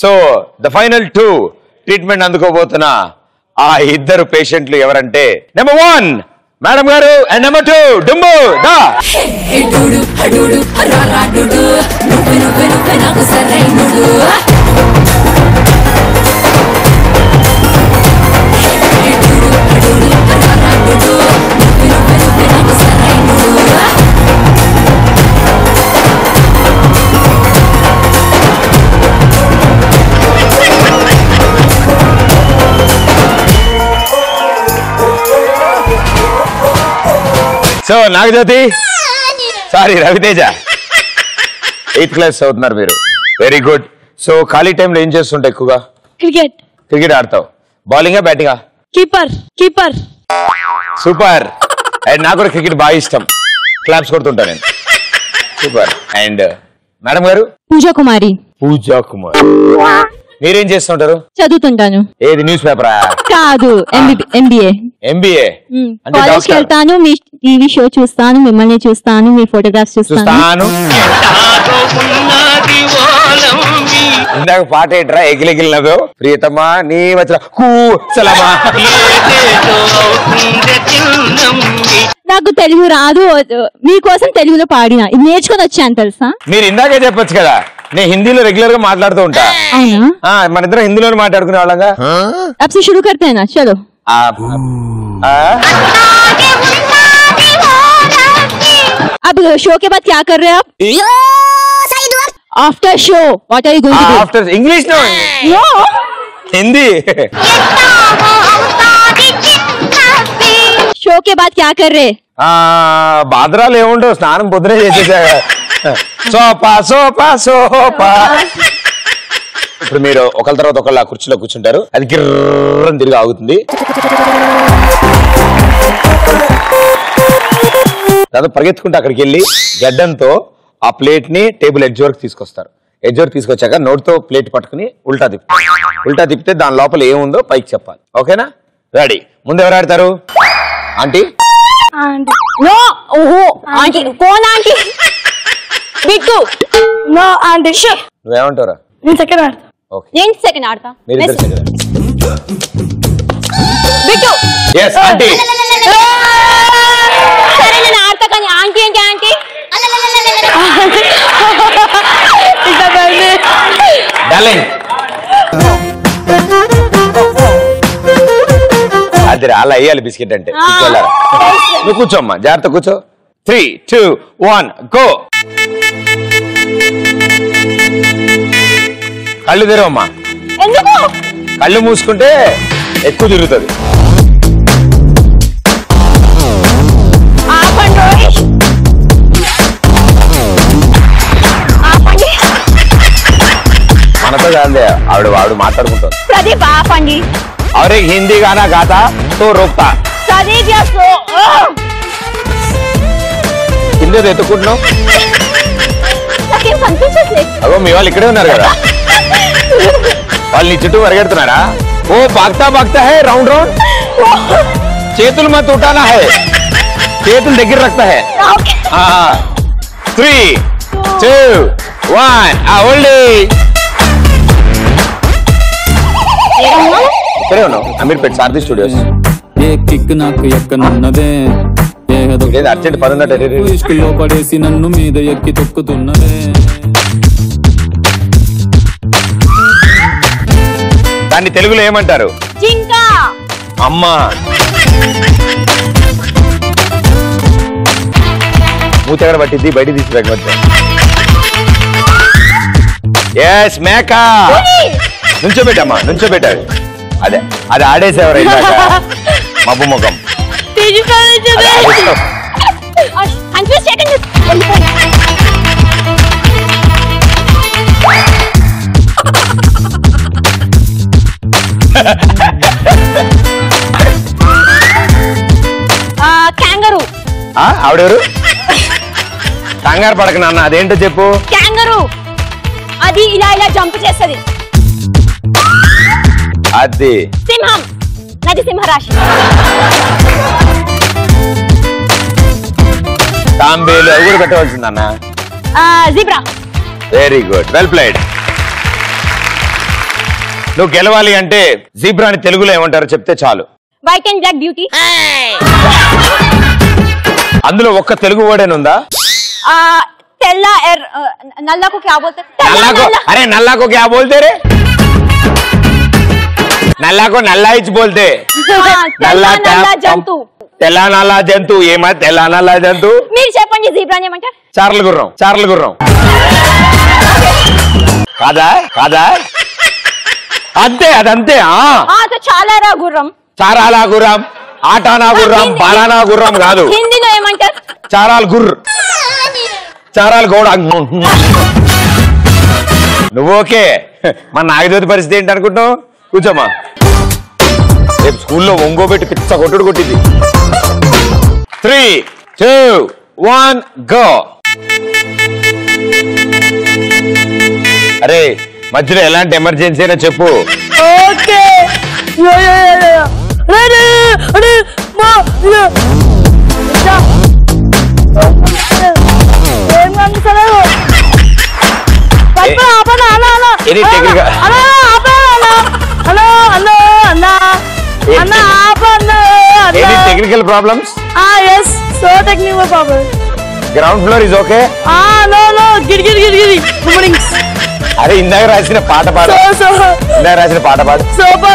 So the final 2 treatment అందుకోబోతున్నా ఆ ఇద్దరు పేషెంట్లు ఎవరంటే నెంబర్ 1 మేడం గారు అండ్ నెంబర్ 2 డుంబు దా. So Nagajyothi sorry Raviteja 8th class చదువుతున్నారు మీరు. Very good. సో ఖాళీ టైంలో ఏం చేస్తుంటావు ఎక్కువగా? క్రికెట్ ఆడతావు. బౌలింగా బ్యాటింగా? కీపర్. సూపర్. అండ్ నాకు కూడా క్రికెట్ బాగా ఇష్టం. క్లాప్స్ కొడుతుంటా నేను. సూపర్. అండ్ మేడం గారు? పూజా కుమారి. మీరేం చేస్తుంటారు? చదువుతుంటాను. ఏది న్యూస్ పేపరా? కాదు, ఎంబీఏ. కాలేజ్కి వెళ్తాను, మీ టీవీ షో చూస్తాను, మిమ్మల్ని చూస్తాను, మీ ఫోటోగ్రాఫ్స్ చూస్తాను. ఇందాక పాట ఏంట్రా ఎగిలెగిలినదో? ప్రియతమా నీ వచ్చిన కూసలమా. నాకు తెలుగు రాదు, మీకోసం తెలుగులో పాడినా, ఇది నేర్చుకొని వచ్చాను తెలుసా. మీరు ఇందాకే చెప్పొచ్చు కదా, నేను హిందీలో రెగ్యులర్ గా మాట్లాడుతూ ఉంటా. మన ఇద్దరం హిందీలో మాట్లాడుకునే వాళ్ళగా. अब से शुरू करते हैं ना, चलो. अब शो के बाद क्या कर रहे हैं आप? After show what are you going to do? After English no Hindi. Show के बाद क्या कर रहे? బాద్రాలు ఏముండవు, స్నానం పొద్దునే చేసేసా. సోపా. ఇప్పుడు మీరు ఒకళ్ళ తర్వాత ఒకళ్ళ కుర్చీలో కూర్చుంటారు, అది గిర్రని తిరిగి ఆగుతుంది. దాదాపు పరిగెత్తుకుంటే అక్కడికి వెళ్ళి గడ్డంతో ఆ ప్లేట్ ని టేబుల్ ఎడ్జ్ వరకు తీసుకొస్తారు. ఎడ్జ్ వరకు తీసుకొచ్చాక నోటితో ప్లేట్ పట్టుకుని ఉల్టా తిప్పితే దాని లోపల ఏముందో పైకి చెప్పాలి. ఓకేనా? రెడీ. ముందు ఎవరు ఆడతారు? ఆంటీ. నువ్వేమంటారా? సెకండ్ ఆడతా. సరే నేను ఆడతా, కానీ ఆంటీ ఏంటి ఆంటీ? అది అలా వేయాలి బిస్కెట్ అంటే. నువ్వు కూర్చోమ్మా, జాగ్రత్త కూర్చో. 3, 2, 1 గో. కళ్ళు తెరవమ్మా. కళ్ళు మూసుకుంటే ఎక్కువ తిరుగుతుంది. మనతో కాదే, ఆవిడ మాట్లాడుకుంటారు. ప్రదీప్ ఆపండి. और एक हिंदी गाना गाता तो रोकता. హిందీ ఎత్తుకుంటున్నావు. అగో మీ వాళ్ళు ఇక్కడే ఉన్నారు కదా, వాళ్ళు నీ చుట్టూ పరిగెడుతున్నారా? ఓ బాగ్తా హై రౌండ్ చేతులు మత్ ఉఠానా హై, చేతులు దగ్గర రక్తా హై. 3, 2, 1 ఓల్డీ. ఇక్కడే ఉన్నావు, అమీర్పేట్ సారథి స్టూడియోస్. అర్జెంట్ పనుందట. పడేసి నన్ను మీద ఎక్కి తొక్కుతున్నదే. దాన్ని తెలుగులో ఏమంటారు? జింకా. అమ్మా మూత ఎక్కడ పట్టింది, బయట తీసి పెట్ట. ఎస్ మేక. నుంచోబెట్టమ్మా, నుంచోబెట్టారు. అదే అది ఆడేసేవారు మబ్బు ముఖం. క్యాంగరూ. ఆవిడెవరు? కంగారు పడక నాన్న, అదేంటో చెప్పు. క్యాంగరూ అది ఇలా ఇలా జంప్ చేస్తుంది. అది సింహం. నది సింహరాశి. తాంబేలు అవి కూడా పెట్టవలసిందన్న. Zebra. Very good, well played. నువ్వు గెలవాలి అంటే జీబ్రాని తెలుగులో ఏమంటారో చెప్తే చాలు. White and black beauty. అందులో ఒక్క తెలుగు వర్డ్ ఉందా? తెల్ల నల్లకు క్యా బోల్తే? అరే నల్లాకు క్యా బోల్తే రే? నల్లాకు నల్లా ఇచ్చి బోల్తే నల్లా జంతు. తెల్ల నల్లా జంతు. ఏమా తెల్ల నల్లా జంతు? మీరు చెప్పండి జీబ్రాని ఏమంటారు? చార్ల గుర్రం. చార్ల గుర్రం కాదా? కాదా? అంతే అదంతే. చాలారా గుర్రం. చారాలా గుర్రం, ఆటానా గుర్రం, బాలానా గుర్రం కాదు. హిందీలో ఏమంటారు? చారాల్ గుర్ర, చారాల్ గోడ. నువ్వు ఓకే. మన నాగజ్యోతి పరిస్థితి ఏంటి అనుకుంటున్నావు? కూర్చోమా. రేపు స్కూల్లో ఒంగోబెట్టి పిచ్చ కొట్టుడు కొట్టింది. 3, 2, 1 గో. అరే మధ్యలో ఎలాంటి ఎమర్జెన్సీ అయినా చెప్పు. Okay. Technical problems? Yes, so technical problem. Ground floor is okay? No, గిరి. అరే ఇందాక రాసిన పాట పాడు. ఇందాక రాసిన పాట పాడు. Sofa.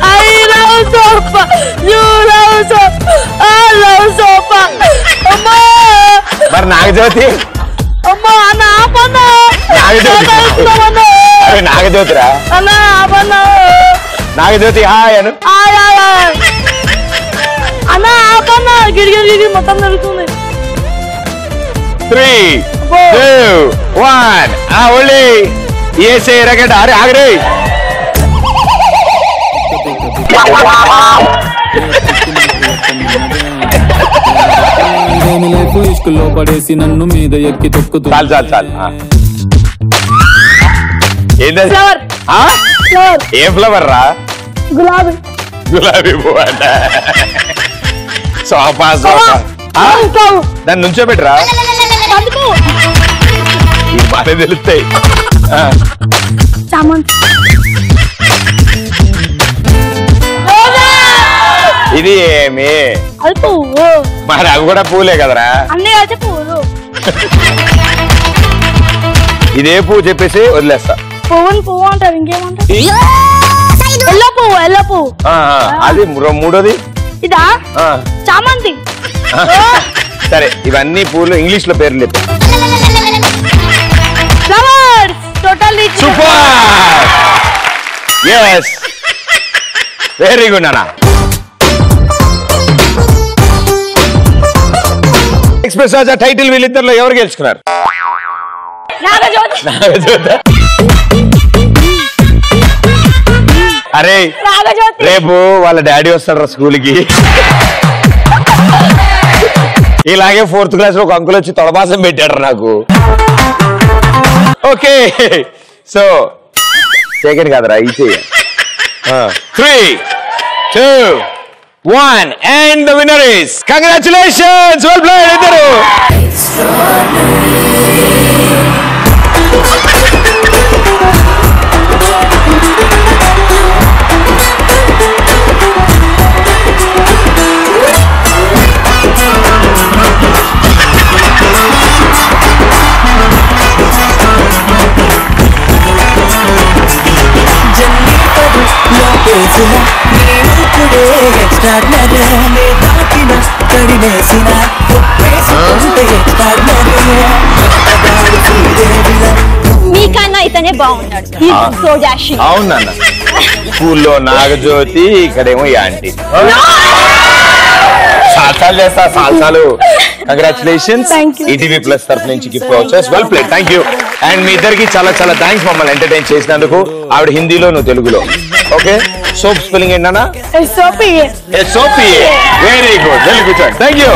I love sofa. You love sofa. I love sofa. అమ్మా. మరి నాగజ్యోతి? అమ్మా అన్న ఆపన్న. అరే నాగజ్యోతిరా. అన్న ఆపన్న. నాగజ్యోతి హాయ్ అను. అన్న ఆపన్న. గిరి మొత్తం జరుగుతుంది. 3, 2, 1 ఒళ్ళి ఏసే రగడ. అరే ఆగరే. లైఫ్ ఇష్కుల్లో పడేసి నన్ను మీద ఎక్కి తొక్కుతూ. చాలు. ఏంటది? ఏ ఫ్లవర్ రా? గులాబీ పువ్వు అంట. సోఫా దాన్ని నుంచోబెట్టరా? బాగా తెలుస్తాయి. ఇది ఏమి? మరి అవి కూడా పూలే కదరా? ఇదే పువ్వు చెప్పేసి వదిలేస్తా. పువ్వు అంటారు. ఇంకేమంటారు? ఎల్లో పువ్వు. అది మూడోది ఇదా? చామంతి. సరే ఇవన్నీ పూలు ఇంగ్లీష్ లో పేర్లు చెప్పు. సూపర్. yes వెరీ గుడ్ నాన్న. ఎక్స్ప్రెస్ రాజా టైటిల్ వీళ్ళిద్దరిలో ఎవరు గెలుచుకున్నారు? నాగజ్యోతి. అరే రేపు వాళ్ళ డాడీ వస్తాడు స్కూల్కి. ఇలాగే 4th క్లాస్ లో ఒక అంకుల్ వచ్చి తొడబాసం పెట్టాడు నాకు. ఓకే సో సెకండ్ కాదరా ఈ చెయ్యి. 3, 2, 1 and the winner is congratulations, well played ఇద్దరు. మీకన్నా ఇతనే బాగున్నాడు. So dashing. అవునన్న. స్కూల్లో నాగజ్యోతి, ఇక్కడేమో ఈ ఆంటీ. సాల్సాలు చేస్తా సాల్సాలు. కంగ్రాచులేషన్స్. ఈటీవీ ప్లస్ తరఫు నుంచి gift vouchers. Well played. Thank you. And మీ ఇద్దరికి చాలా థ్యాంక్స్ మమ్మల్ని ఎంటర్టైన్ చేసినందుకు. ఆవిడ హిందీలో, నువ్వు తెలుగులో. ఓకే సోప్ స్పెల్లింగ్ ఏంటన్నా? SOPA. Very good. Very good. Thank you.